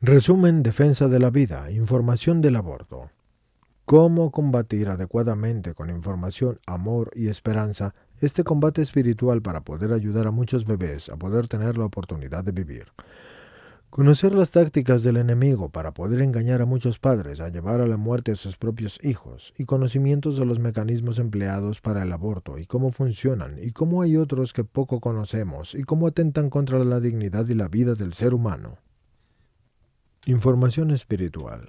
Resumen: defensa de la vida, información del aborto. ¿Cómo combatir adecuadamente con información, amor y esperanza este combate espiritual para poder ayudar a muchos bebés a poder tener la oportunidad de vivir? Conocer las tácticas del enemigo para poder engañar a muchos padres a llevar a la muerte a sus propios hijos, y conocimientos de los mecanismos empleados para el aborto y cómo funcionan, y cómo hay otros que poco conocemos, y cómo atentan contra la dignidad y la vida del ser humano. Información espiritual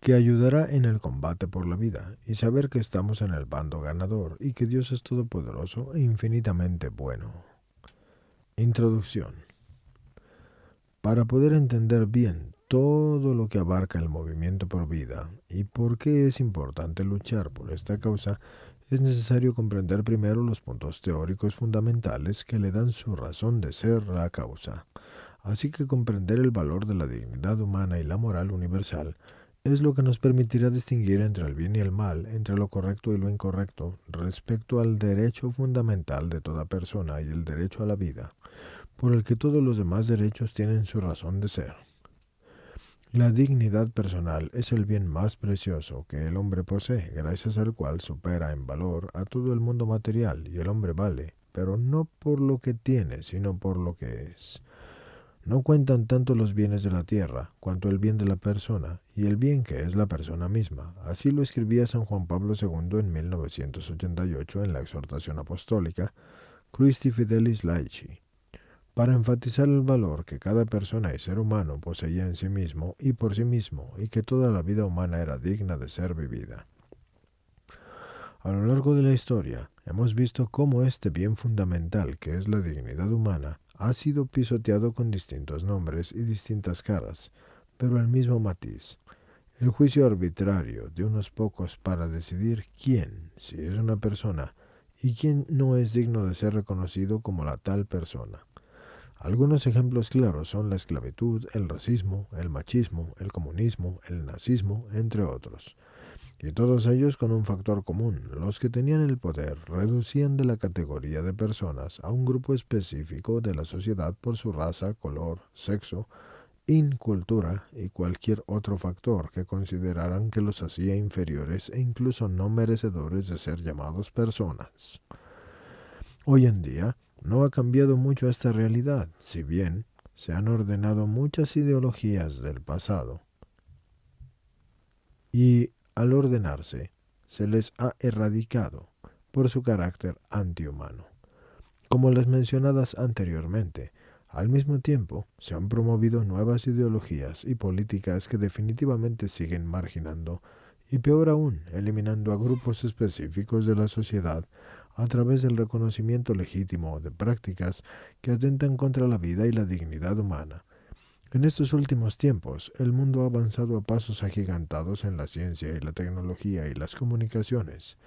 que ayudará en el combate por la vida, y saber que estamos en el bando ganador y que Dios es todopoderoso e infinitamente bueno. Introducción. Para poder entender bien todo lo que abarca el movimiento por vida y por qué es importante luchar por esta causa, es necesario comprender primero los puntos teóricos fundamentales que le dan su razón de ser la causa. Así que comprender el valor de la dignidad humana y la moral universal es lo que nos permitirá distinguir entre el bien y el mal, entre lo correcto y lo incorrecto, respecto al derecho fundamental de toda persona y el derecho a la vida, por el que todos los demás derechos tienen su razón de ser. La dignidad personal es el bien más precioso que el hombre posee, gracias al cual supera en valor a todo el mundo material, y el hombre vale, pero no por lo que tiene, sino por lo que es. No cuentan tanto los bienes de la tierra, cuanto el bien de la persona, y el bien que es la persona misma. Así lo escribía San Juan Pablo II en 1988 en la exhortación apostólica Christi Fidelis Laici, para enfatizar el valor que cada persona y ser humano poseía en sí mismo y por sí mismo, y que toda la vida humana era digna de ser vivida. A lo largo de la historia, hemos visto cómo este bien fundamental, que es la dignidad humana, ha sido pisoteado con distintos nombres y distintas caras, pero el mismo matiz: el juicio arbitrario de unos pocos para decidir quién, si es una persona, y quién no es digno de ser reconocido como la tal persona. Algunos ejemplos claros son la esclavitud, el racismo, el machismo, el comunismo, el nazismo, entre otros. Y todos ellos con un factor común: los que tenían el poder reducían de la categoría de personas a un grupo específico de la sociedad por su raza, color, sexo, incultura y cualquier otro factor que consideraran que los hacía inferiores e incluso no merecedores de ser llamados personas. Hoy en día no ha cambiado mucho esta realidad, si bien se han ordenado muchas ideologías del pasado, y al ordenarse, se les ha erradicado por su carácter antihumano. Como las mencionadas anteriormente, al mismo tiempo se han promovido nuevas ideologías y políticas que definitivamente siguen marginando y, peor aún, eliminando a grupos específicos de la sociedad a través del reconocimiento legítimo de prácticas que atentan contra la vida y la dignidad humana. En estos últimos tiempos, el mundo ha avanzado a pasos agigantados en la ciencia y la tecnología y las comunicaciones,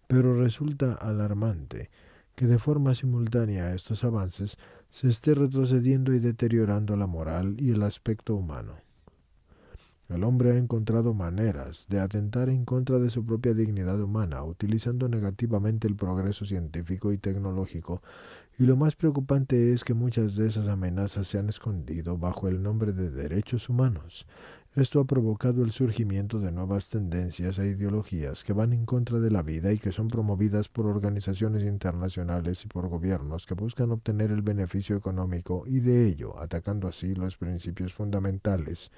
pero resulta alarmante que de forma simultánea a estos avances se esté retrocediendo y deteriorando la moral y el aspecto humano. El hombre ha encontrado maneras de atentar en contra de su propia dignidad humana, utilizando negativamente el progreso científico y tecnológico, y lo más preocupante es que muchas de esas amenazas se han escondido bajo el nombre de derechos humanos. Esto ha provocado el surgimiento de nuevas tendencias e ideologías que van en contra de la vida y que son promovidas por organizaciones internacionales y por gobiernos que buscan obtener el beneficio económico, y de ello atacando así los principios fundamentales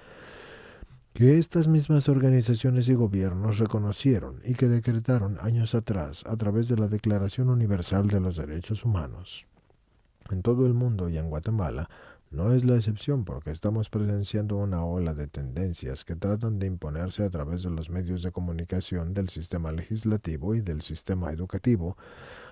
que estas mismas organizaciones y gobiernos reconocieron y que decretaron años atrás a través de la Declaración Universal de los Derechos Humanos. En todo el mundo y en Guatemala no es la excepción, porque estamos presenciando una ola de tendencias que tratan de imponerse a través de los medios de comunicación, del sistema legislativo y del sistema educativo,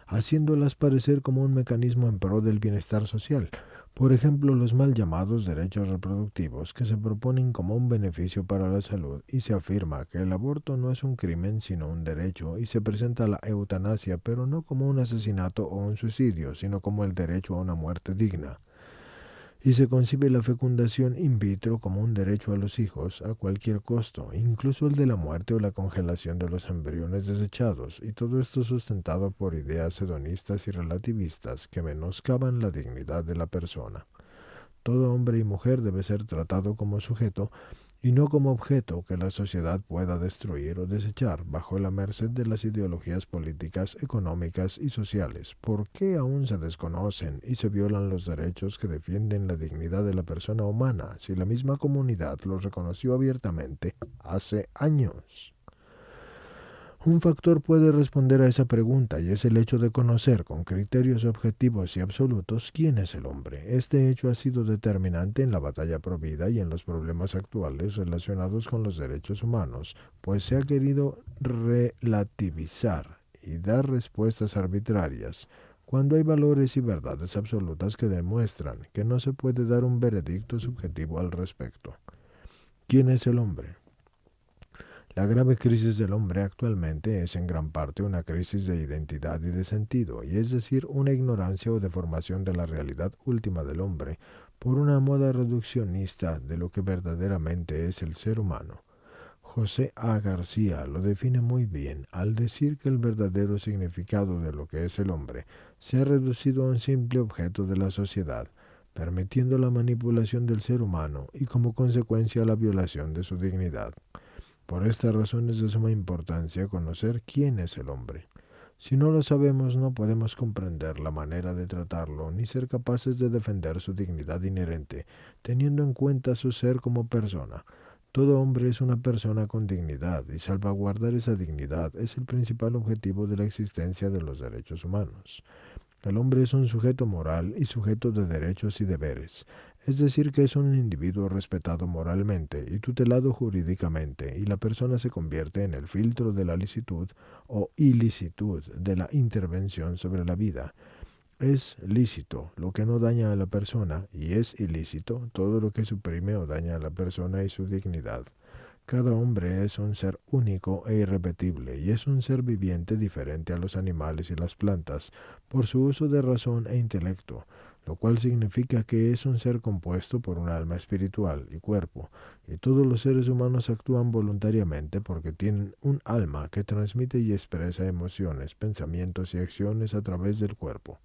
haciéndolas parecer como un mecanismo en pro del bienestar social. Por ejemplo, los mal llamados derechos reproductivos, que se proponen como un beneficio para la salud, y se afirma que el aborto no es un crimen sino un derecho, y se presenta la eutanasia, pero no como un asesinato o un suicidio, sino como el derecho a una muerte digna. Y se concibe la fecundación in vitro como un derecho a los hijos a cualquier costo, incluso el de la muerte o la congelación de los embriones desechados, y todo esto sustentado por ideas hedonistas y relativistas que menoscaban la dignidad de la persona. Todo hombre y mujer debe ser tratado como sujeto y no como objeto que la sociedad pueda destruir o desechar bajo la merced de las ideologías políticas, económicas y sociales. ¿Por qué aún se desconocen y se violan los derechos que defienden la dignidad de la persona humana si la misma comunidad los reconoció abiertamente hace años? Un factor puede responder a esa pregunta y es el hecho de conocer con criterios objetivos y absolutos quién es el hombre. Este hecho ha sido determinante en la batalla provida y en los problemas actuales relacionados con los derechos humanos, pues se ha querido relativizar y dar respuestas arbitrarias cuando hay valores y verdades absolutas que demuestran que no se puede dar un veredicto subjetivo al respecto. ¿Quién es el hombre? La grave crisis del hombre actualmente es en gran parte una crisis de identidad y de sentido, y es decir, una ignorancia o deformación de la realidad última del hombre por una moda reduccionista de lo que verdaderamente es el ser humano. José A. García lo define muy bien al decir que el verdadero significado de lo que es el hombre se ha reducido a un simple objeto de la sociedad, permitiendo la manipulación del ser humano y como consecuencia la violación de su dignidad. Por esta razón es de suma importancia conocer quién es el hombre. Si no lo sabemos, no podemos comprender la manera de tratarlo ni ser capaces de defender su dignidad inherente, teniendo en cuenta su ser como persona. Todo hombre es una persona con dignidad y salvaguardar esa dignidad es el principal objetivo de la existencia de los derechos humanos. El hombre es un sujeto moral y sujeto de derechos y deberes, es decir, que es un individuo respetado moralmente y tutelado jurídicamente, y la persona se convierte en el filtro de la licitud o ilicitud de la intervención sobre la vida. Es lícito lo que no daña a la persona y es ilícito todo lo que suprime o daña a la persona y su dignidad. Cada hombre es un ser único e irrepetible y es un ser viviente diferente a los animales y las plantas por su uso de razón e intelecto, lo cual significa que es un ser compuesto por un alma espiritual y cuerpo, y todos los seres humanos actúan voluntariamente porque tienen un alma que transmite y expresa emociones, pensamientos y acciones a través del cuerpo.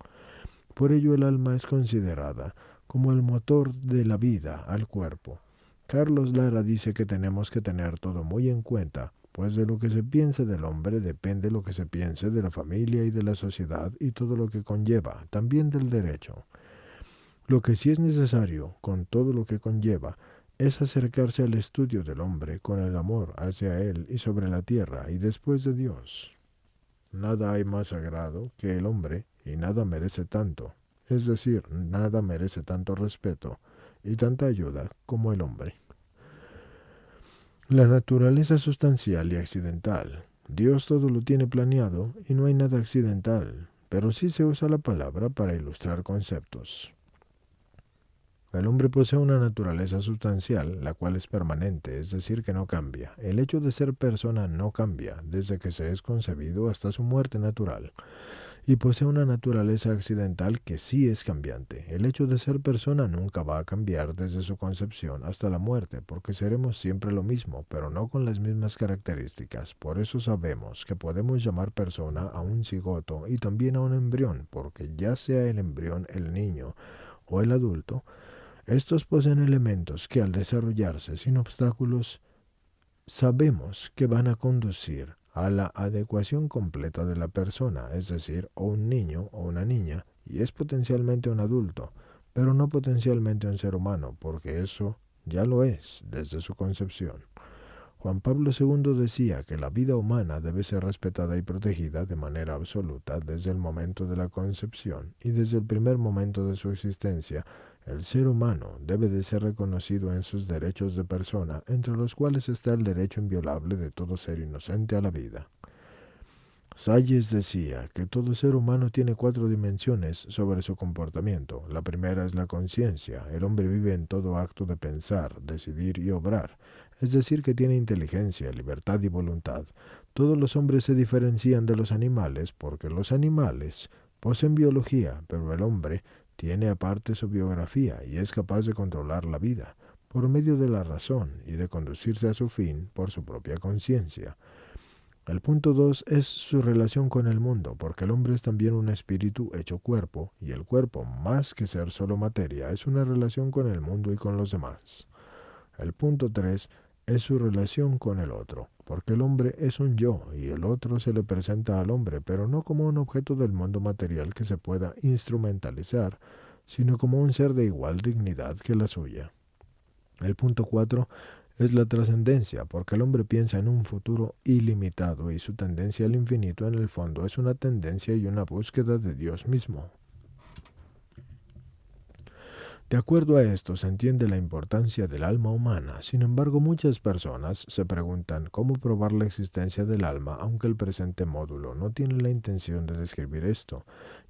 Por ello el alma es considerada como el motor de la vida al cuerpo. Carlos Lara dice que tenemos que tener todo muy en cuenta, pues de lo que se piense del hombre depende lo que se piense de la familia y de la sociedad y todo lo que conlleva, también del derecho. Lo que sí es necesario, con todo lo que conlleva, es acercarse al estudio del hombre con el amor hacia él y sobre la tierra y después de Dios. Nada hay más sagrado que el hombre y nada merece tanto, es decir, nada merece tanto respeto y tanta ayuda como el hombre. La naturaleza sustancial y accidental. Dios todo lo tiene planeado y no hay nada accidental, pero sí se usa la palabra para ilustrar conceptos. El hombre posee una naturaleza sustancial, la cual es permanente, es decir, que no cambia. El hecho de ser persona no cambia, desde que se es concebido hasta su muerte natural. Y posee una naturaleza accidental que sí es cambiante. El hecho de ser persona nunca va a cambiar desde su concepción hasta la muerte, porque seremos siempre lo mismo, pero no con las mismas características. Por eso sabemos que podemos llamar persona a un cigoto y también a un embrión, porque ya sea el embrión, el niño o el adulto, estos poseen elementos que al desarrollarse sin obstáculos, sabemos que van a conducir a la adecuación completa de la persona, es decir, o un niño o una niña, y es potencialmente un adulto, pero no potencialmente un ser humano, porque eso ya lo es desde su concepción. Juan Pablo II decía que la vida humana debe ser respetada y protegida de manera absoluta desde el momento de la concepción y desde el primer momento de su existencia. El ser humano debe de ser reconocido en sus derechos de persona, entre los cuales está el derecho inviolable de todo ser inocente a la vida. Salles decía que todo ser humano tiene 4 dimensiones sobre su comportamiento. La primera es la conciencia. El hombre vive en todo acto de pensar, decidir y obrar, es decir, que tiene inteligencia, libertad y voluntad. Todos los hombres se diferencian de los animales porque los animales poseen biología, pero el hombre tiene aparte su biografía y es capaz de controlar la vida por medio de la razón y de conducirse a su fin por su propia conciencia. El punto 2 es su relación con el mundo, porque el hombre es también un espíritu hecho cuerpo, y el cuerpo, más que ser solo materia, es una relación con el mundo y con los demás. El punto 3 es su relación con el otro, porque el hombre es un yo y el otro se le presenta al hombre, pero no como un objeto del mundo material que se pueda instrumentalizar, sino como un ser de igual dignidad que la suya. El punto 4 es la trascendencia, porque el hombre piensa en un futuro ilimitado y su tendencia al infinito en el fondo es una tendencia y una búsqueda de Dios mismo. De acuerdo a esto se entiende la importancia del alma humana. Sin embargo, muchas personas se preguntan cómo probar la existencia del alma, aunque el presente módulo no tiene la intención de describir esto.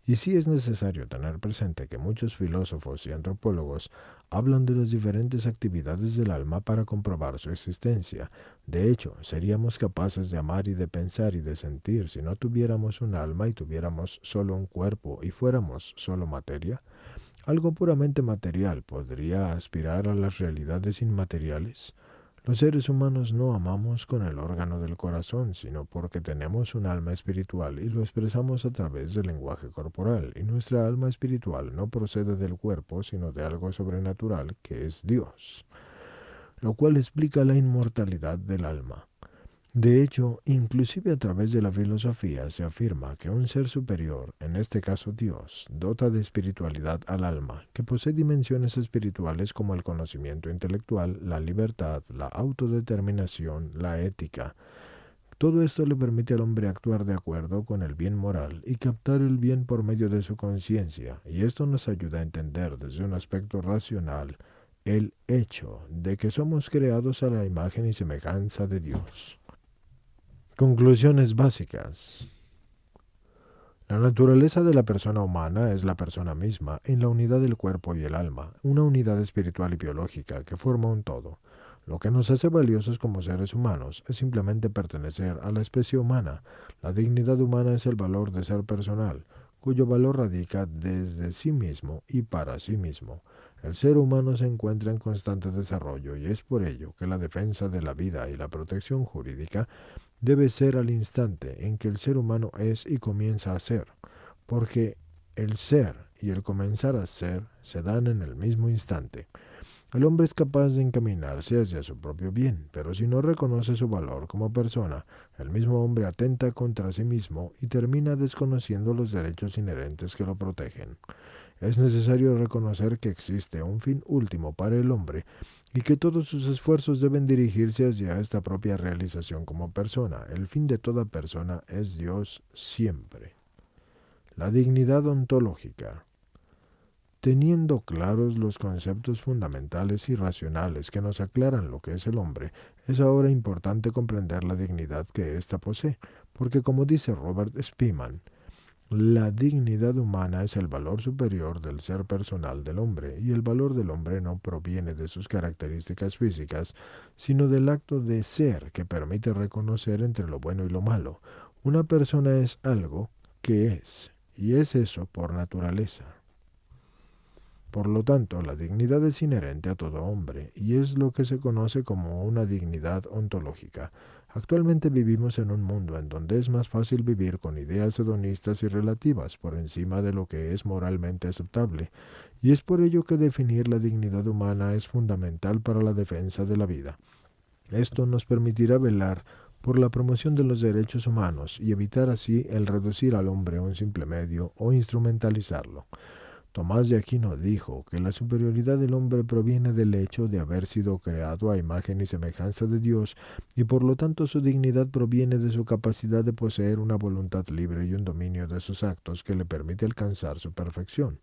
Y sí es necesario tener presente que muchos filósofos y antropólogos hablan de las diferentes actividades del alma para comprobar su existencia. De hecho, ¿seríamos capaces de amar y de pensar y de sentir si no tuviéramos un alma y tuviéramos solo un cuerpo y fuéramos solo materia? Algo puramente material podría aspirar a las realidades inmateriales. Los seres humanos no amamos con el órgano del corazón, sino porque tenemos un alma espiritual y lo expresamos a través del lenguaje corporal, y nuestra alma espiritual no procede del cuerpo, sino de algo sobrenatural que es Dios, lo cual explica la inmortalidad del alma. De hecho, inclusive a través de la filosofía se afirma que un ser superior, en este caso Dios, dota de espiritualidad al alma, que posee dimensiones espirituales como el conocimiento intelectual, la libertad, la autodeterminación, la ética. Todo esto le permite al hombre actuar de acuerdo con el bien moral y captar el bien por medio de su conciencia, y esto nos ayuda a entender desde un aspecto racional el hecho de que somos creados a la imagen y semejanza de Dios. Conclusiones básicas. La naturaleza de la persona humana es la persona misma en la unidad del cuerpo y el alma, una unidad espiritual y biológica que forma un todo. Lo que nos hace valiosos como seres humanos es simplemente pertenecer a la especie humana. La dignidad humana es el valor de ser personal, cuyo valor radica desde sí mismo y para sí mismo. El ser humano se encuentra en constante desarrollo y es por ello que la defensa de la vida y la protección jurídica debe ser al instante en que el ser humano es y comienza a ser, porque el ser y el comenzar a ser se dan en el mismo instante. El hombre es capaz de encaminarse hacia su propio bien, pero si no reconoce su valor como persona, el mismo hombre atenta contra sí mismo y termina desconociendo los derechos inherentes que lo protegen. Es necesario reconocer que existe un fin último para el hombre y que todos sus esfuerzos deben dirigirse hacia esta propia realización como persona. El fin de toda persona es Dios siempre. La dignidad ontológica. Teniendo claros los conceptos fundamentales y racionales que nos aclaran lo que es el hombre, es ahora importante comprender la dignidad que ésta posee, porque como dice Robert Spielman, la dignidad humana es el valor superior del ser personal del hombre, y el valor del hombre no proviene de sus características físicas, sino del acto de ser que permite reconocer entre lo bueno y lo malo. Una persona es algo que es, y es eso por naturaleza. Por lo tanto, la dignidad es inherente a todo hombre, y es lo que se conoce como una dignidad ontológica. Actualmente vivimos en un mundo en donde es más fácil vivir con ideas hedonistas y relativas por encima de lo que es moralmente aceptable, y es por ello que definir la dignidad humana es fundamental para la defensa de la vida. Esto nos permitirá velar por la promoción de los derechos humanos y evitar así el reducir al hombre a un simple medio o instrumentalizarlo. Tomás de Aquino dijo que la superioridad del hombre proviene del hecho de haber sido creado a imagen y semejanza de Dios, y por lo tanto su dignidad proviene de su capacidad de poseer una voluntad libre y un dominio de sus actos que le permite alcanzar su perfección.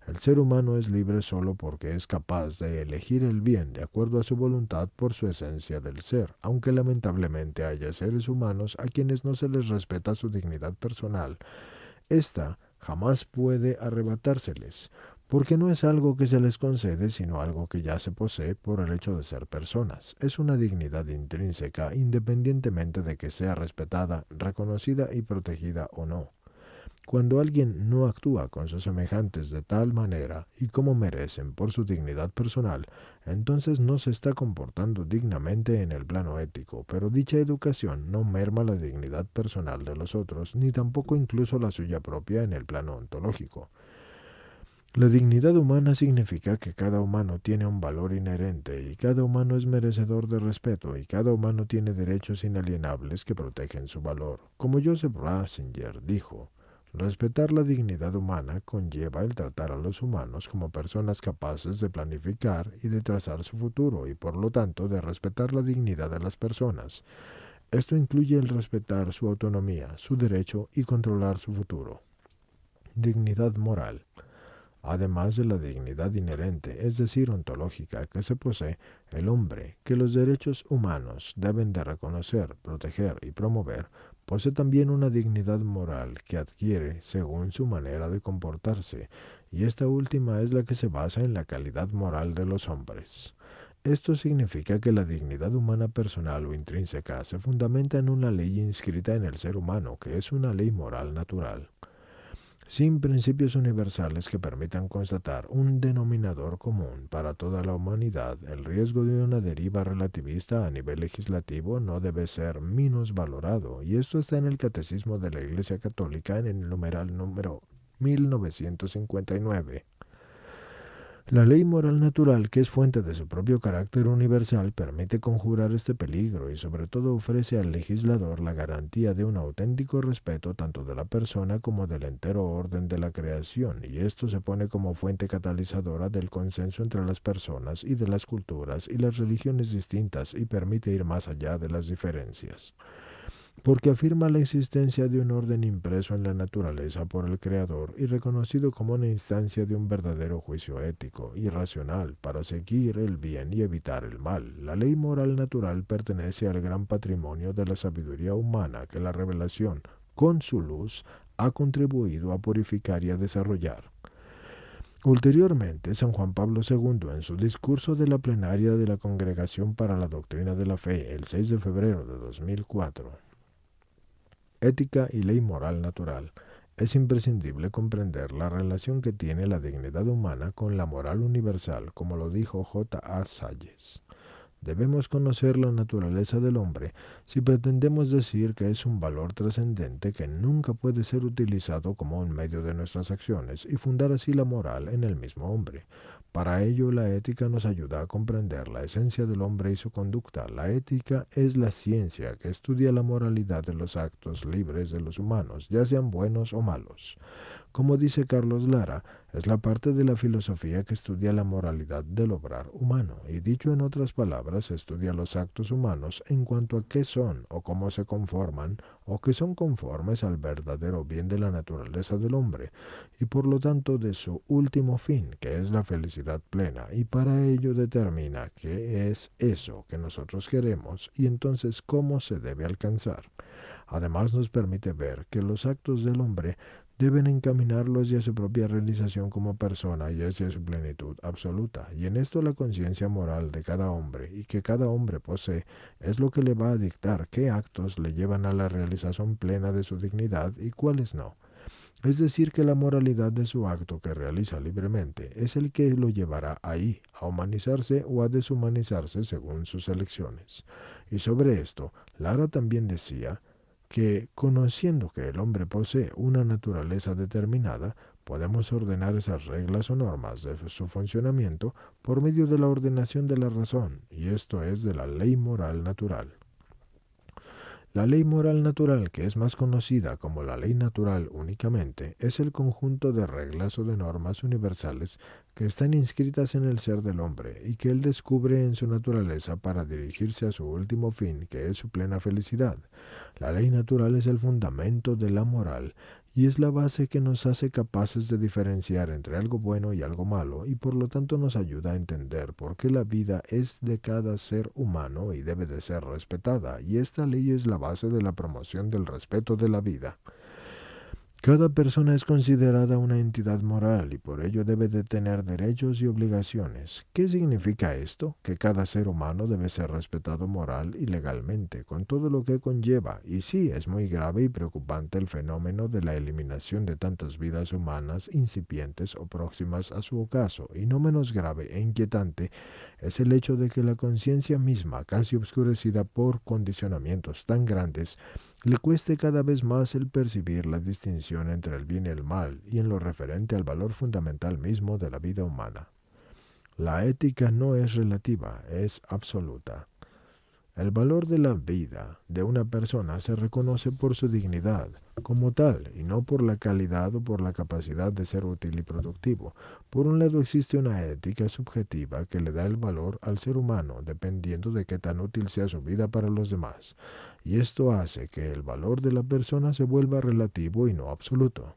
El ser humano es libre solo porque es capaz de elegir el bien de acuerdo a su voluntad por su esencia del ser, aunque lamentablemente haya seres humanos a quienes no se les respeta su dignidad personal. Esta jamás puede arrebatárseles, porque no es algo que se les concede, sino algo que ya se posee por el hecho de ser personas. Es una dignidad intrínseca, independientemente de que sea respetada, reconocida y protegida o no. Cuando alguien no actúa con sus semejantes de tal manera y como merecen por su dignidad personal, entonces no se está comportando dignamente en el plano ético, pero dicha educación no merma la dignidad personal de los otros, ni tampoco incluso la suya propia en el plano ontológico. La dignidad humana significa que cada humano tiene un valor inherente y cada humano es merecedor de respeto y cada humano tiene derechos inalienables que protegen su valor. Como Joseph Ratzinger dijo, respetar la dignidad humana conlleva el tratar a los humanos como personas capaces de planificar y de trazar su futuro y por lo tanto de respetar la dignidad de las personas. Esto incluye el respetar su autonomía, su derecho y controlar su futuro. Dignidad moral. Además de la dignidad inherente, es decir, ontológica, que se posee el hombre, que los derechos humanos deben de reconocer, proteger y promover, posee también una dignidad moral que adquiere según su manera de comportarse, y esta última es la que se basa en la calidad moral de los hombres. Esto significa que la dignidad humana personal o intrínseca se fundamenta en una ley inscrita en el ser humano, que es una ley moral natural. Sin principios universales que permitan constatar un denominador común para toda la humanidad, el riesgo de una deriva relativista a nivel legislativo no debe ser minusvalorado, y esto está en el Catecismo de la Iglesia Católica en el numeral número 1959. La ley moral natural, que es fuente de su propio carácter universal, permite conjurar este peligro y sobre todo ofrece al legislador la garantía de un auténtico respeto tanto de la persona como del entero orden de la creación, y esto se pone como fuente catalizadora del consenso entre las personas y de las culturas y las religiones distintas y permite ir más allá de las diferencias. Porque afirma la existencia de un orden impreso en la naturaleza por el Creador y reconocido como una instancia de un verdadero juicio ético y racional para seguir el bien y evitar el mal. La ley moral natural pertenece al gran patrimonio de la sabiduría humana que la revelación, con su luz, ha contribuido a purificar y a desarrollar. Ulteriormente, San Juan Pablo II, en su discurso de la plenaria de la Congregación para la Doctrina de la Fe, el 6 de febrero de 2004, Ética y ley moral natural. Es imprescindible comprender la relación que tiene la dignidad humana con la moral universal, como lo dijo J. A. Salles. Debemos conocer la naturaleza del hombre si pretendemos decir que es un valor trascendente que nunca puede ser utilizado como un medio de nuestras acciones y fundar así la moral en el mismo hombre. Para ello, la ética nos ayuda a comprender la esencia del hombre y su conducta. La ética es la ciencia que estudia la moralidad de los actos libres de los humanos, ya sean buenos o malos. Como dice Carlos Lara, es la parte de la filosofía que estudia la moralidad del obrar humano, y dicho en otras palabras, estudia los actos humanos en cuanto a qué son o cómo se conforman o que son conformes al verdadero bien de la naturaleza del hombre, y por lo tanto de su último fin, que es la felicidad plena, y para ello determina qué es eso que nosotros queremos y entonces cómo se debe alcanzar. Además nos permite ver que los actos del hombre deben encaminarlo hacia su propia realización como persona y hacia su plenitud absoluta. Y en esto la conciencia moral de cada hombre y que cada hombre posee es lo que le va a dictar qué actos le llevan a la realización plena de su dignidad y cuáles no. Es decir, que la moralidad de su acto que realiza libremente es el que lo llevará ahí, a humanizarse o a deshumanizarse según sus elecciones. Y sobre esto, Lara también decía que, conociendo que el hombre posee una naturaleza determinada, podemos ordenar esas reglas o normas de su funcionamiento por medio de la ordenación de la razón, y esto es de la ley moral natural. La ley moral natural, que es más conocida como la ley natural únicamente, es el conjunto de reglas o de normas universales que están inscritas en el ser del hombre y que él descubre en su naturaleza para dirigirse a su último fin, que es su plena felicidad. La ley natural es el fundamento de la moral y es la base que nos hace capaces de diferenciar entre algo bueno y algo malo, y por lo tanto nos ayuda a entender por qué la vida es de cada ser humano y debe de ser respetada, y esta ley es la base de la promoción del respeto de la vida. Cada persona es considerada una entidad moral y por ello debe de tener derechos y obligaciones. ¿Qué significa esto? Que cada ser humano debe ser respetado moral y legalmente, con todo lo que conlleva. Y sí, es muy grave y preocupante el fenómeno de la eliminación de tantas vidas humanas incipientes o próximas a su ocaso, y no menos grave e inquietante es el hecho de que la conciencia misma, casi obscurecida por condicionamientos tan grandes, le cueste cada vez más el percibir la distinción entre el bien y el mal y en lo referente al valor fundamental mismo de la vida humana. La ética no es relativa, es absoluta. El valor de la vida de una persona se reconoce por su dignidad como tal y no por la calidad o por la capacidad de ser útil y productivo. Por un lado existe una ética subjetiva que le da el valor al ser humano dependiendo de qué tan útil sea su vida para los demás, y esto hace que el valor de la persona se vuelva relativo y no absoluto.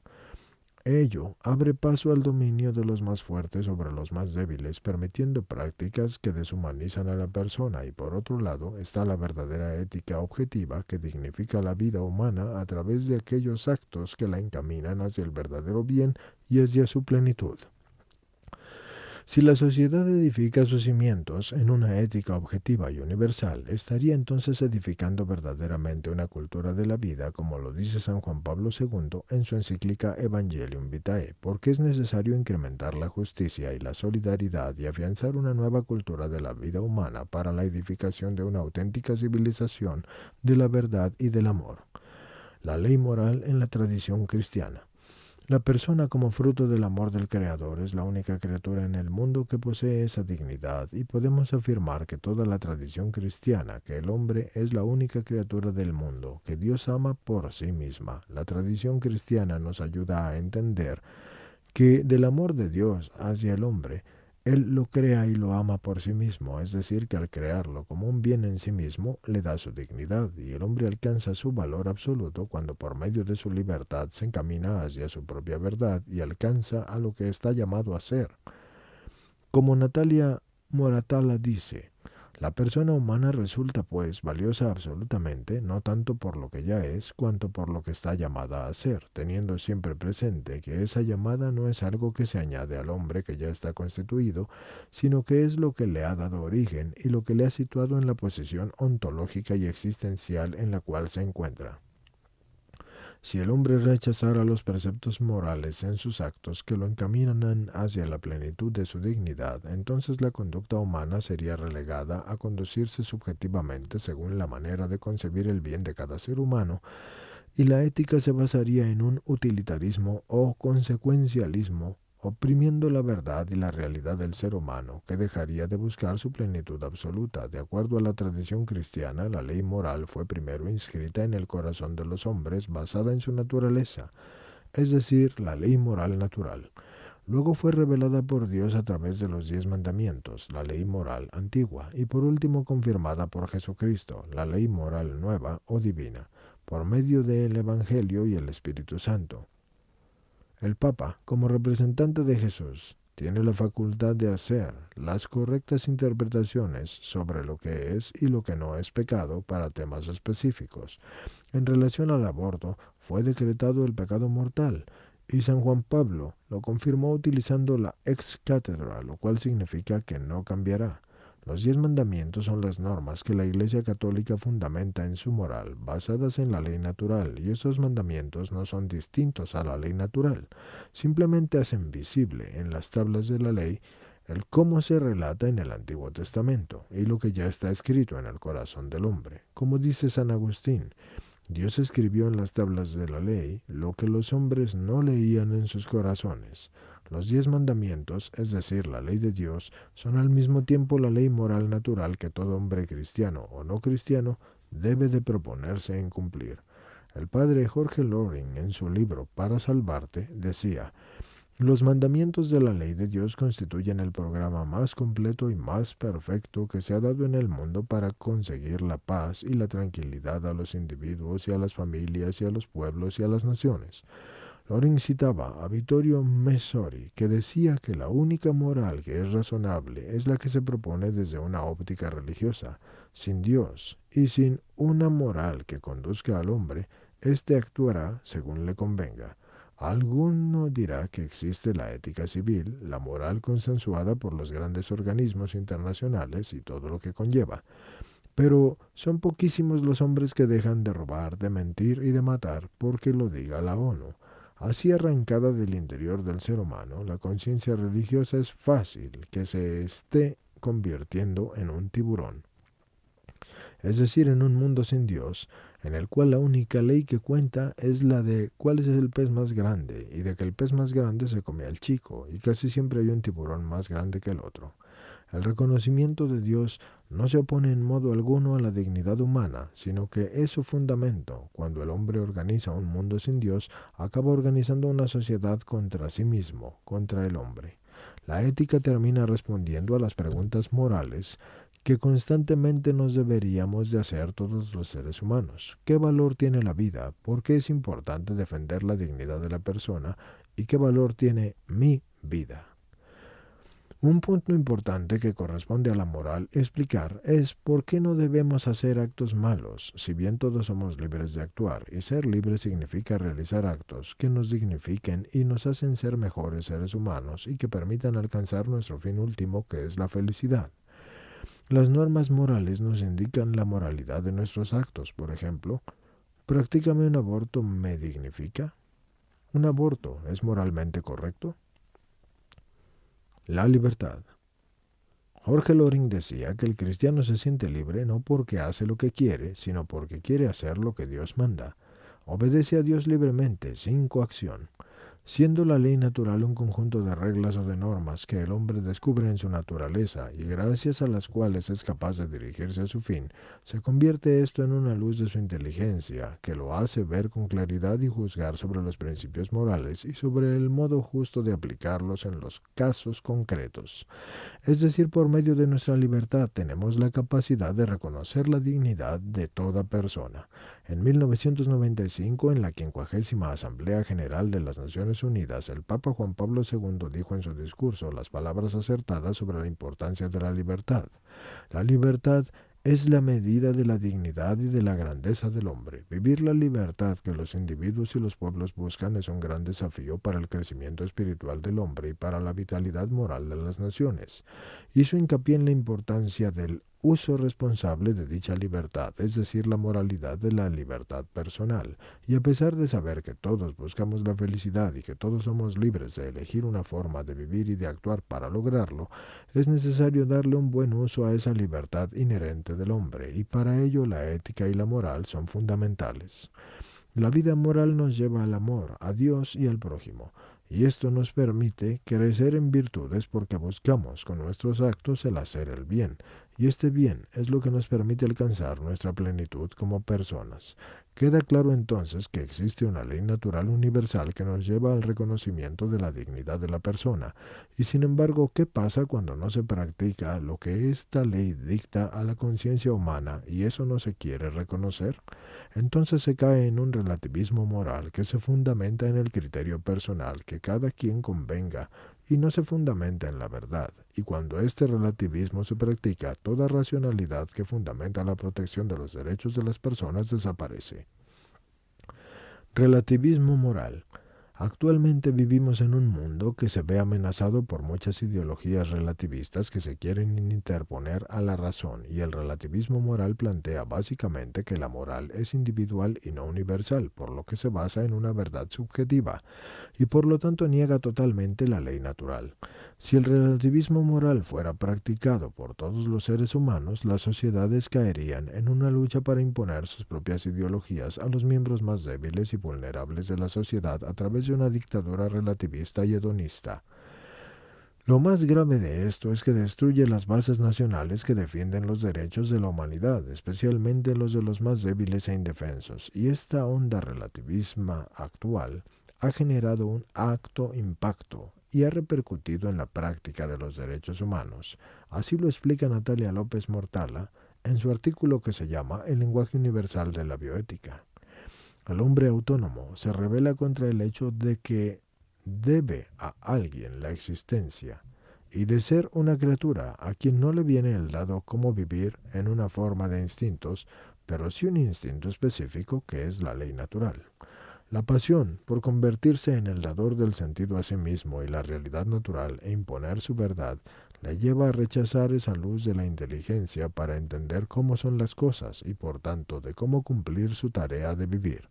Ello abre paso al dominio de los más fuertes sobre los más débiles, permitiendo prácticas que deshumanizan a la persona, y por otro lado está la verdadera ética objetiva que dignifica la vida humana a través de aquellos actos que la encaminan hacia el verdadero bien y hacia su plenitud. Si la sociedad edifica sus cimientos en una ética objetiva y universal, estaría entonces edificando verdaderamente una cultura de la vida, como lo dice San Juan Pablo II en su encíclica Evangelium Vitae, porque es necesario incrementar la justicia y la solidaridad y afianzar una nueva cultura de la vida humana para la edificación de una auténtica civilización de la verdad y del amor. La ley moral en la tradición cristiana. La persona como fruto del amor del Creador es la única criatura en el mundo que posee esa dignidad y podemos afirmar que toda la tradición cristiana, que el hombre es la única criatura del mundo, que Dios ama por sí misma. La tradición cristiana nos ayuda a entender que del amor de Dios hacia el hombre, Él lo crea y lo ama por sí mismo, es decir, que al crearlo como un bien en sí mismo, le da su dignidad, y el hombre alcanza su valor absoluto cuando por medio de su libertad se encamina hacia su propia verdad y alcanza a lo que está llamado a ser. Como Natalia Moratala dice, la persona humana resulta pues valiosa absolutamente, no tanto por lo que ya es, cuanto por lo que está llamada a ser, teniendo siempre presente que esa llamada no es algo que se añade al hombre que ya está constituido, sino que es lo que le ha dado origen y lo que le ha situado en la posición ontológica y existencial en la cual se encuentra. Si el hombre rechazara los preceptos morales en sus actos que lo encaminan hacia la plenitud de su dignidad, entonces la conducta humana sería relegada a conducirse subjetivamente según la manera de concebir el bien de cada ser humano, y la ética se basaría en un utilitarismo o consecuencialismo, oprimiendo la verdad y la realidad del ser humano, que dejaría de buscar su plenitud absoluta. De acuerdo a la tradición cristiana, la ley moral fue primero inscrita en el corazón de los hombres basada en su naturaleza, es decir, la ley moral natural. Luego fue revelada por Dios a través de los 10 mandamientos, la ley moral antigua, y por último confirmada por Jesucristo, la ley moral nueva o divina, por medio del Evangelio y el Espíritu Santo. El Papa, como representante de Jesús, tiene la facultad de hacer las correctas interpretaciones sobre lo que es y lo que no es pecado para temas específicos. En relación al aborto, fue decretado el pecado mortal, y San Juan Pablo lo confirmó utilizando la ex cátedra, lo cual significa que no cambiará. Los 10 mandamientos son las normas que la Iglesia Católica fundamenta en su moral, basadas en la ley natural, y esos mandamientos no son distintos a la ley natural, simplemente hacen visible en las tablas de la ley el cómo se relata en el Antiguo Testamento, y lo que ya está escrito en el corazón del hombre. Como dice San Agustín, Dios escribió en las tablas de la ley lo que los hombres no leían en sus corazones. Los 10 mandamientos, es decir, la ley de Dios, son al mismo tiempo la ley moral natural que todo hombre cristiano o no cristiano debe de proponerse en cumplir. El padre Jorge Loring, en su libro Para Salvarte, decía: los mandamientos de la ley de Dios constituyen el programa más completo y más perfecto que se ha dado en el mundo para conseguir la paz y la tranquilidad a los individuos y a las familias y a los pueblos y a las naciones. Loring citaba a Vittorio Messori, que decía que la única moral que es razonable es la que se propone desde una óptica religiosa. Sin Dios y sin una moral que conduzca al hombre, éste actuará según le convenga. Alguno dirá que existe la ética civil, la moral consensuada por los grandes organismos internacionales y todo lo que conlleva. Pero son poquísimos los hombres que dejan de robar, de mentir y de matar porque lo diga la ONU. Así arrancada del interior del ser humano, la conciencia religiosa es fácil que se esté convirtiendo en un tiburón, es decir, en un mundo sin Dios, en el cual la única ley que cuenta es la de cuál es el pez más grande, y de que el pez más grande se come al chico, y casi siempre hay un tiburón más grande que el otro. El reconocimiento de Dios no se opone en modo alguno a la dignidad humana, sino que es su fundamento. Cuando el hombre organiza un mundo sin Dios, acaba organizando una sociedad contra sí mismo, contra el hombre. La ética termina respondiendo a las preguntas morales que constantemente nos deberíamos de hacer todos los seres humanos. ¿Qué valor tiene la vida? ¿Por qué es importante defender la dignidad de la persona? ¿Y qué valor tiene mi vida? Un punto importante que corresponde a la moral explicar es por qué no debemos hacer actos malos, si bien todos somos libres de actuar, y ser libre significa realizar actos que nos dignifiquen y nos hacen ser mejores seres humanos y que permitan alcanzar nuestro fin último, que es la felicidad. Las normas morales nos indican la moralidad de nuestros actos. Por ejemplo, ¿practícame un aborto me dignifica? ¿Un aborto es moralmente correcto? La libertad. Jorge Loring decía que el cristiano se siente libre no porque hace lo que quiere, sino porque quiere hacer lo que Dios manda. Obedece a Dios libremente, sin coacción. Siendo la ley natural un conjunto de reglas o de normas que el hombre descubre en su naturaleza y gracias a las cuales es capaz de dirigirse a su fin, se convierte esto en una luz de su inteligencia que lo hace ver con claridad y juzgar sobre los principios morales y sobre el modo justo de aplicarlos en los casos concretos. Es decir, por medio de nuestra libertad tenemos la capacidad de reconocer la dignidad de toda persona. En 1995, en la 50ª Asamblea General de las Naciones Unidas, el Papa Juan Pablo II dijo en su discurso las palabras acertadas sobre la importancia de la libertad. La libertad es la medida de la dignidad y de la grandeza del hombre. Vivir la libertad que los individuos y los pueblos buscan es un gran desafío para el crecimiento espiritual del hombre y para la vitalidad moral de las naciones. Hizo hincapié en la importancia del uso responsable de dicha libertad, es decir, la moralidad de la libertad personal. Y a pesar de saber que todos buscamos la felicidad y que todos somos libres de elegir una forma de vivir y de actuar para lograrlo, es necesario darle un buen uso a esa libertad inherente del hombre, y para ello la ética y la moral son fundamentales. La vida moral nos lleva al amor, a Dios y al prójimo, y esto nos permite crecer en virtudes porque buscamos con nuestros actos el hacer el bien, y este bien es lo que nos permite alcanzar nuestra plenitud como personas. Queda claro entonces que existe una ley natural universal que nos lleva al reconocimiento de la dignidad de la persona, y sin embargo, ¿qué pasa cuando no se practica lo que esta ley dicta a la conciencia humana y eso no se quiere reconocer? Entonces se cae en un relativismo moral que se fundamenta en el criterio personal que cada quien convenga y no se fundamenta en la verdad. Y cuando este relativismo se practica, toda racionalidad que fundamenta la protección de los derechos de las personas desaparece. Relativismo moral. Actualmente vivimos en un mundo que se ve amenazado por muchas ideologías relativistas que se quieren interponer a la razón, y el relativismo moral plantea básicamente que la moral es individual y no universal, por lo que se basa en una verdad subjetiva, y por lo tanto niega totalmente la ley natural. Si el relativismo moral fuera practicado por todos los seres humanos, las sociedades caerían en una lucha para imponer sus propias ideologías a los miembros más débiles y vulnerables de la sociedad a través de una dictadura relativista y hedonista. Lo más grave de esto es que destruye las bases nacionales que defienden los derechos de la humanidad, especialmente los de los más débiles e indefensos, y esta onda relativismo actual ha generado un alto impacto y ha repercutido en la práctica de los derechos humanos. Así lo explica Natalia López Mortala en su artículo que se llama El lenguaje universal de la bioética. El hombre autónomo se rebela contra el hecho de que debe a alguien la existencia y de ser una criatura a quien no le viene el dado cómo vivir en una forma de instintos, pero sí un instinto específico que es la ley natural. La pasión por convertirse en el dador del sentido a sí mismo y la realidad natural e imponer su verdad le lleva a rechazar esa luz de la inteligencia para entender cómo son las cosas y por tanto de cómo cumplir su tarea de vivir.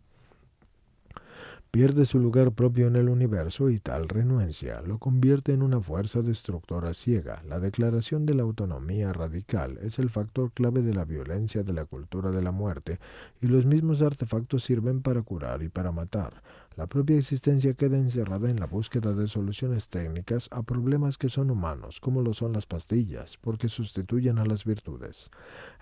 Pierde su lugar propio en el universo y tal renuencia lo convierte en una fuerza destructora ciega. La declaración de la autonomía radical es el factor clave de la violencia de la cultura de la muerte y los mismos artefactos sirven para curar y para matar. La propia existencia queda encerrada en la búsqueda de soluciones técnicas a problemas que son humanos, como lo son las pastillas, porque sustituyen a las virtudes.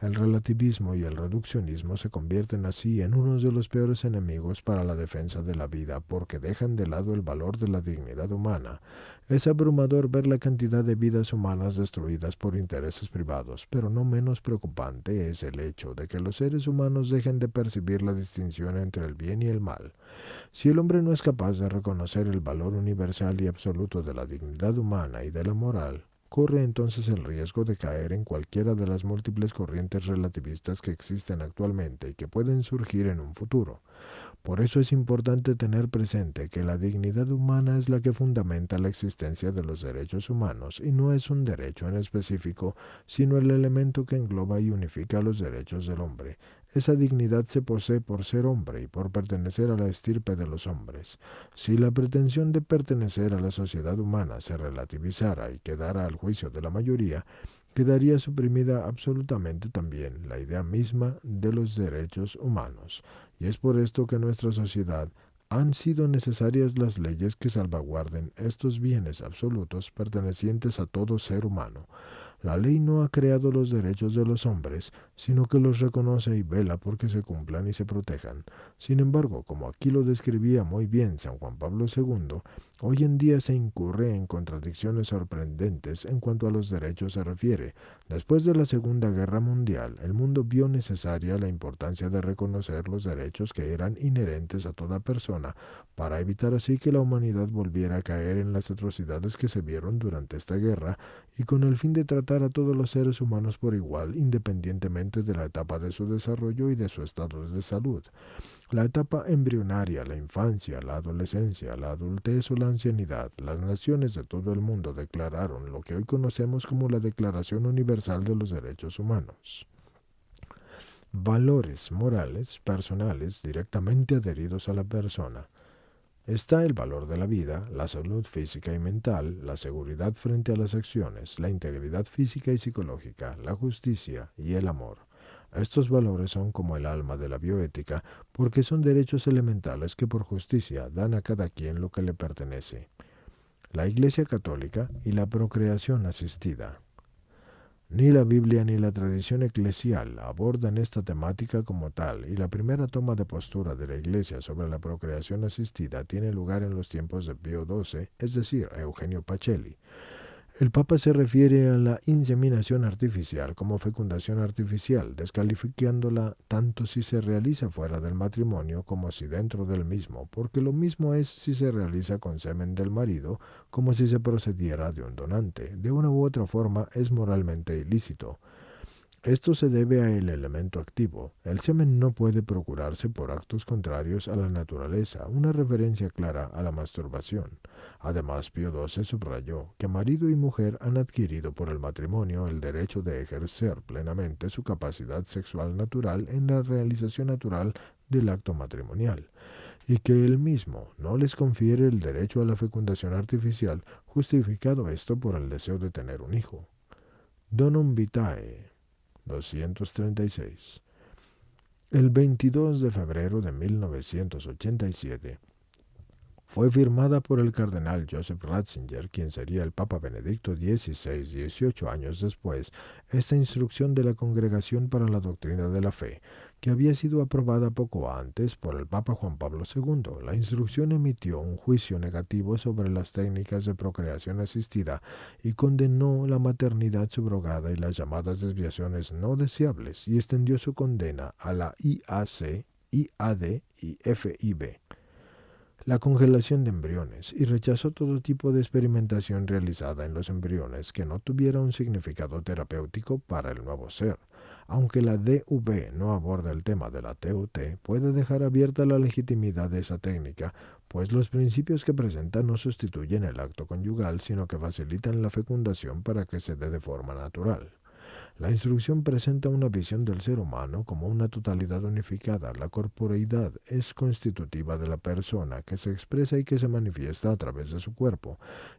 El relativismo y el reduccionismo se convierten así en uno de los peores enemigos para la defensa de la vida porque dejan de lado el valor de la dignidad humana. Es abrumador ver la cantidad de vidas humanas destruidas por intereses privados, pero no menos preocupante es el hecho de que los seres humanos dejen de percibir la distinción entre el bien y el mal. Si el hombre no es capaz de reconocer el valor universal y absoluto de la dignidad humana y de la moral, corre entonces el riesgo de caer en cualquiera de las múltiples corrientes relativistas que existen actualmente y que pueden surgir en un futuro. Por eso es importante tener presente que la dignidad humana es la que fundamenta la existencia de los derechos humanos y no es un derecho en específico, sino el elemento que engloba y unifica los derechos del hombre. Esa dignidad se posee por ser hombre y por pertenecer a la estirpe de los hombres. Si la pretensión de pertenecer a la sociedad humana se relativizara y quedara al juicio de la mayoría, quedaría suprimida absolutamente también la idea misma de los derechos humanos. Y es por esto que en nuestra sociedad han sido necesarias las leyes que salvaguarden estos bienes absolutos pertenecientes a todo ser humano. La ley no ha creado los derechos de los hombres, sino que los reconoce y vela porque se cumplan y se protejan. Sin embargo, como aquí lo describía muy bien San Juan Pablo II, hoy en día se incurre en contradicciones sorprendentes en cuanto a los derechos se refiere. Después de la Segunda Guerra Mundial, el mundo vio necesaria la importancia de reconocer los derechos que eran inherentes a toda persona, para evitar así que la humanidad volviera a caer en las atrocidades que se vieron durante esta guerra, y con el fin de tratar a todos los seres humanos por igual, independientemente de la etapa de su desarrollo y de su estado de salud. La etapa embrionaria, la infancia, la adolescencia, la adultez o la ancianidad, las naciones de todo el mundo declararon lo que hoy conocemos como la Declaración Universal de los Derechos Humanos. Valores morales personales directamente adheridos a la persona. Está el valor de la vida, la salud física y mental, la seguridad frente a las acciones, la integridad física y psicológica, la justicia y el amor. Estos valores son como el alma de la bioética porque son derechos elementales que por justicia dan a cada quien lo que le pertenece. La Iglesia Católica y la procreación asistida. Ni la Biblia ni la tradición eclesial abordan esta temática como tal, y la primera toma de postura de la Iglesia sobre la procreación asistida tiene lugar en los tiempos de Pío XII, es decir, Eugenio Pacelli. El Papa se refiere a la inseminación artificial como fecundación artificial, descalificándola tanto si se realiza fuera del matrimonio como si dentro del mismo, porque lo mismo es si se realiza con semen del marido como si se procediera de un donante. De una u otra forma es moralmente ilícito. Esto se debe al elemento activo. El semen no puede procurarse por actos contrarios a la naturaleza, una referencia clara a la masturbación. Además, Pío XII subrayó que marido y mujer han adquirido por el matrimonio el derecho de ejercer plenamente su capacidad sexual natural en la realización natural del acto matrimonial, y que él mismo no les confiere el derecho a la fecundación artificial, justificado esto por el deseo de tener un hijo. Donum Vitae 236. El 22 de febrero de 1987 fue firmada por el cardenal Joseph Ratzinger, quien sería el Papa Benedicto XVI 18 años después, esta instrucción de la Congregación para la Doctrina de la Fe, que había sido aprobada poco antes por el Papa Juan Pablo II. La instrucción emitió un juicio negativo sobre las técnicas de procreación asistida y condenó la maternidad subrogada y las llamadas desviaciones no deseables, y extendió su condena a la IAC, IAD y FIB, la congelación de embriones, y rechazó todo tipo de experimentación realizada en los embriones que no tuviera un significado terapéutico para el nuevo ser. Aunque la DV no aborda el tema de la TUT, puede dejar abierta la legitimidad de esa técnica, pues los principios que presenta no sustituyen el acto conyugal, sino que facilitan la fecundación para que se dé de forma natural. La instrucción presenta una visión del ser humano como una totalidad unificada. La corporeidad es constitutiva de la persona, que se expresa y que se manifiesta a través de su cuerpo,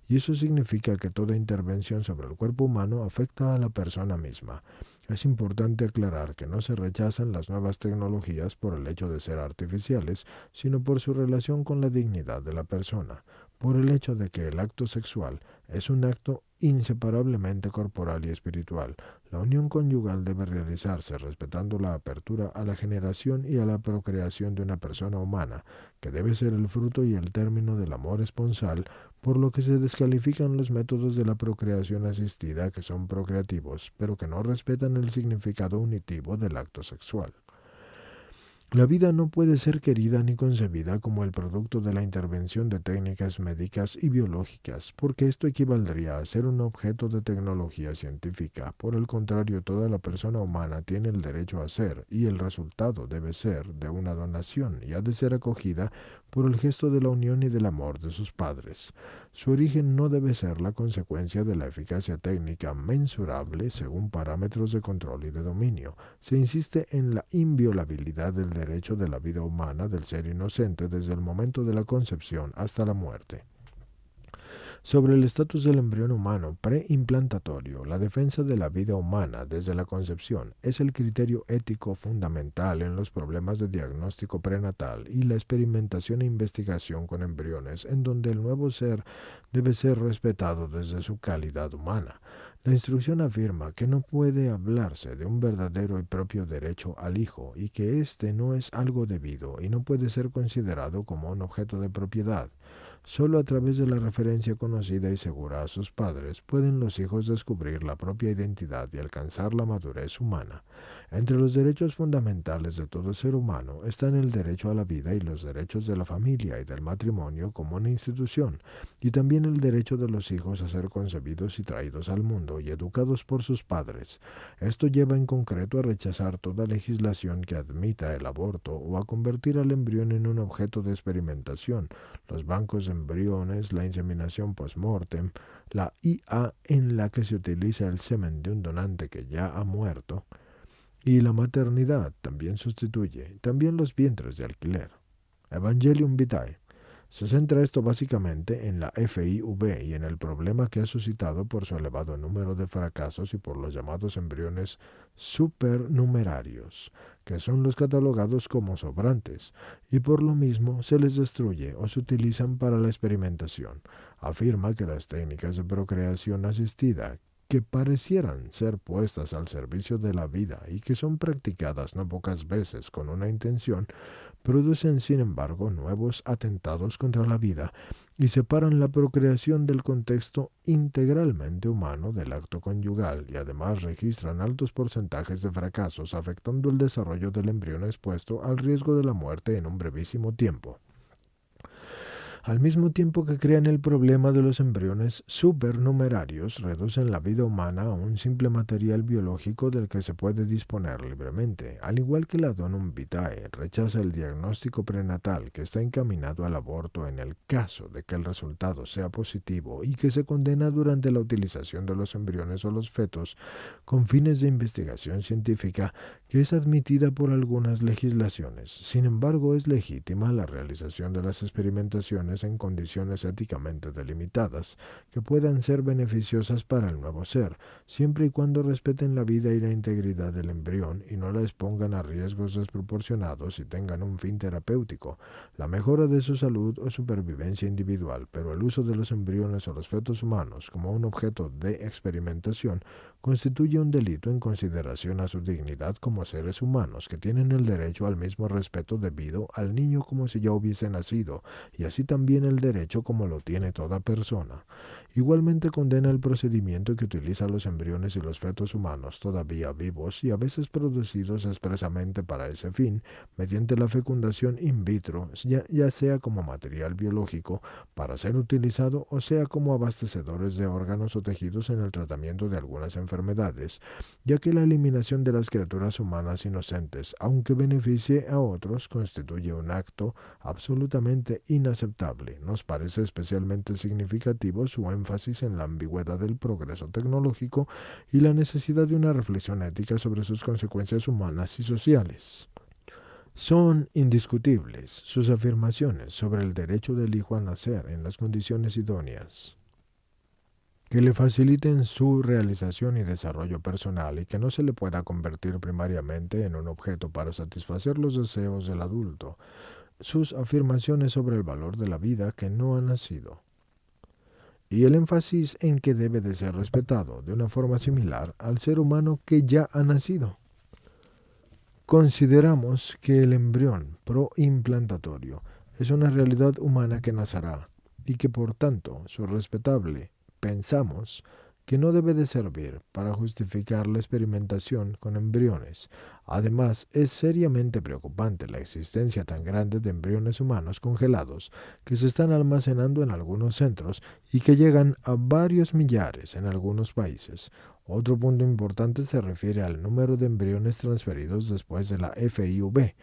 y eso significa que toda intervención sobre el cuerpo humano afecta a la persona misma. Es importante aclarar que no se rechazan las nuevas tecnologías por el hecho de ser artificiales, sino por su relación con la dignidad de la persona, por el hecho de que el acto sexual es un acto inseparablemente corporal y espiritual. La unión conyugal debe realizarse respetando la apertura a la generación y a la procreación de una persona humana, que debe ser el fruto y el término del amor esponsal, por lo que se descalifican los métodos de la procreación asistida que son procreativos, pero que no respetan el significado unitivo del acto sexual. La vida no puede ser querida ni concebida como el producto de la intervención de técnicas médicas y biológicas, porque esto equivaldría a ser un objeto de tecnología científica. Por el contrario, toda la persona humana tiene el derecho a ser, y el resultado debe ser de una donación, y ha de ser acogida por el gesto de la unión y del amor de sus padres. Su origen no debe ser la consecuencia de la eficacia técnica mensurable según parámetros de control y de dominio. Se insiste en la inviolabilidad del derecho de la vida humana del ser inocente desde el momento de la concepción hasta la muerte. Sobre el estatus del embrión humano preimplantatorio, la defensa de la vida humana desde la concepción es el criterio ético fundamental en los problemas de diagnóstico prenatal y la experimentación e investigación con embriones, en donde el nuevo ser debe ser respetado desde su calidad humana. La instrucción afirma que no puede hablarse de un verdadero y propio derecho al hijo y que éste no es algo debido y no puede ser considerado como un objeto de propiedad. Solo a través de la referencia conocida y segura a sus padres pueden los hijos descubrir la propia identidad y alcanzar la madurez humana. Entre los derechos fundamentales de todo ser humano están el derecho a la vida y los derechos de la familia y del matrimonio como una institución, y también el derecho de los hijos a ser concebidos y traídos al mundo y educados por sus padres. Esto lleva en concreto a rechazar toda legislación que admita el aborto o a convertir al embrión en un objeto de experimentación, los bancos de embriones, la inseminación post-mortem, la IA en la que se utiliza el semen de un donante que ya ha muerto, y la maternidad también sustituye, también los vientres de alquiler. Evangelium Vitae. Se centra esto básicamente en la FIV y en el problema que ha suscitado por su elevado número de fracasos y por los llamados embriones supernumerarios, que son los catalogados como sobrantes, y por lo mismo se les destruye o se utilizan para la experimentación. Afirma que las técnicas de procreación asistida, que parecieran ser puestas al servicio de la vida y que son practicadas no pocas veces con una intención, producen sin embargo nuevos atentados contra la vida y separan la procreación del contexto integralmente humano del acto conyugal y además registran altos porcentajes de fracasos afectando el desarrollo del embrión expuesto al riesgo de la muerte en un brevísimo tiempo. Al mismo tiempo que crean el problema de los embriones supernumerarios, reducen la vida humana a un simple material biológico del que se puede disponer libremente. Al igual que la Donum Vitae rechaza el diagnóstico prenatal que está encaminado al aborto en el caso de que el resultado sea positivo y que se condena durante la utilización de los embriones o los fetos con fines de investigación científica, que es admitida por algunas legislaciones. Sin embargo, es legítima la realización de las experimentaciones en condiciones éticamente delimitadas, que puedan ser beneficiosas para el nuevo ser, siempre y cuando respeten la vida y la integridad del embrión y no la expongan a riesgos desproporcionados y tengan un fin terapéutico, la mejora de su salud o supervivencia individual, pero el uso de los embriones o los fetos humanos como un objeto de experimentación constituye un delito en consideración a su dignidad como seres humanos que tienen el derecho al mismo respeto debido al niño como si ya hubiese nacido, y así también el derecho como lo tiene toda persona. Igualmente condena el procedimiento que utiliza los embriones y los fetos humanos todavía vivos y a veces producidos expresamente para ese fin, mediante la fecundación in vitro, ya sea como material biológico para ser utilizado o sea como abastecedores de órganos o tejidos en el tratamiento de algunas enfermedades enfermedades, ya que la eliminación de las criaturas humanas inocentes, aunque beneficie a otros, constituye un acto absolutamente inaceptable. Nos parece especialmente significativo su énfasis en la ambigüedad del progreso tecnológico y la necesidad de una reflexión ética sobre sus consecuencias humanas y sociales. Son indiscutibles sus afirmaciones sobre el derecho del hijo a nacer en las condiciones idóneas, que le faciliten su realización y desarrollo personal y que no se le pueda convertir primariamente en un objeto para satisfacer los deseos del adulto. Sus afirmaciones sobre el valor de la vida que no ha nacido y el énfasis en que debe de ser respetado de una forma similar al ser humano que ya ha nacido. Consideramos que el embrión proimplantatorio es una realidad humana que nacerá y que por tanto su respetable pensamos que no debe de servir para justificar la experimentación con embriones. Además, es seriamente preocupante la existencia tan grande de embriones humanos congelados que se están almacenando en algunos centros y que llegan a varios millares en algunos países. Otro punto importante se refiere al número de embriones transferidos después de la FIV.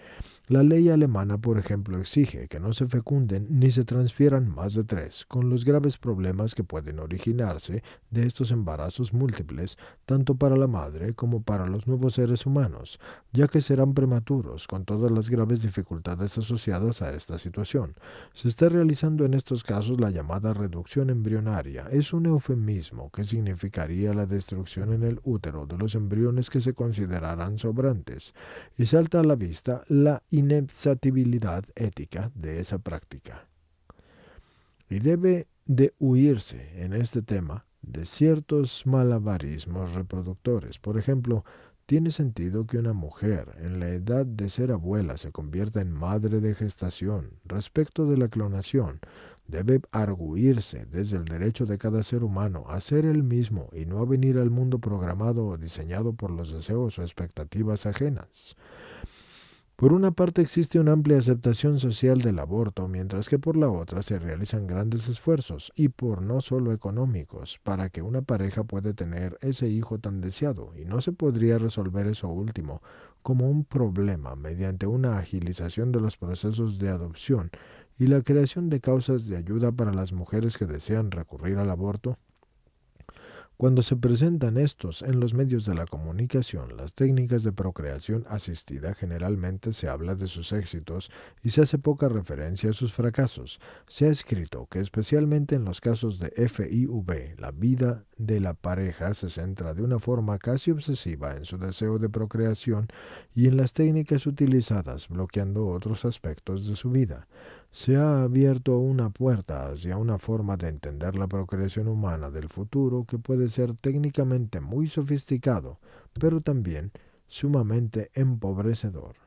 La ley alemana, por ejemplo, exige que no se fecunden ni se transfieran más de 3, con los graves problemas que pueden originarse de estos embarazos múltiples, tanto para la madre como para los nuevos seres humanos, ya que serán prematuros, con todas las graves dificultades asociadas a esta situación. Se está realizando en estos casos la llamada reducción embrionaria. Es un eufemismo que significaría la destrucción en el útero de los embriones que se considerarán sobrantes, y salta a la vista la inexatibilidad ética de esa práctica. Y debe de huirse en este tema de ciertos malabarismos reproductores. Por ejemplo, ¿tiene sentido que una mujer en la edad de ser abuela se convierta en madre de gestación? Respecto de la clonación, debe arguirse desde el derecho de cada ser humano a ser él mismo y no a venir al mundo programado o diseñado por los deseos o expectativas ajenas. Por una parte existe una amplia aceptación social del aborto, mientras que por la otra se realizan grandes esfuerzos, y por no solo económicos, para que una pareja pueda tener ese hijo tan deseado, y no se podría resolver eso último como un problema mediante una agilización de los procesos de adopción y la creación de causas de ayuda para las mujeres que desean recurrir al aborto. Cuando se presentan estos en los medios de la comunicación, las técnicas de procreación asistida, generalmente se habla de sus éxitos y se hace poca referencia a sus fracasos. Se ha escrito que especialmente en los casos de FIV, la vida de la pareja se centra de una forma casi obsesiva en su deseo de procreación y en las técnicas utilizadas, bloqueando otros aspectos de su vida. Se ha abierto una puerta hacia una forma de entender la procreación humana del futuro que puede ser técnicamente muy sofisticado, pero también sumamente empobrecedor.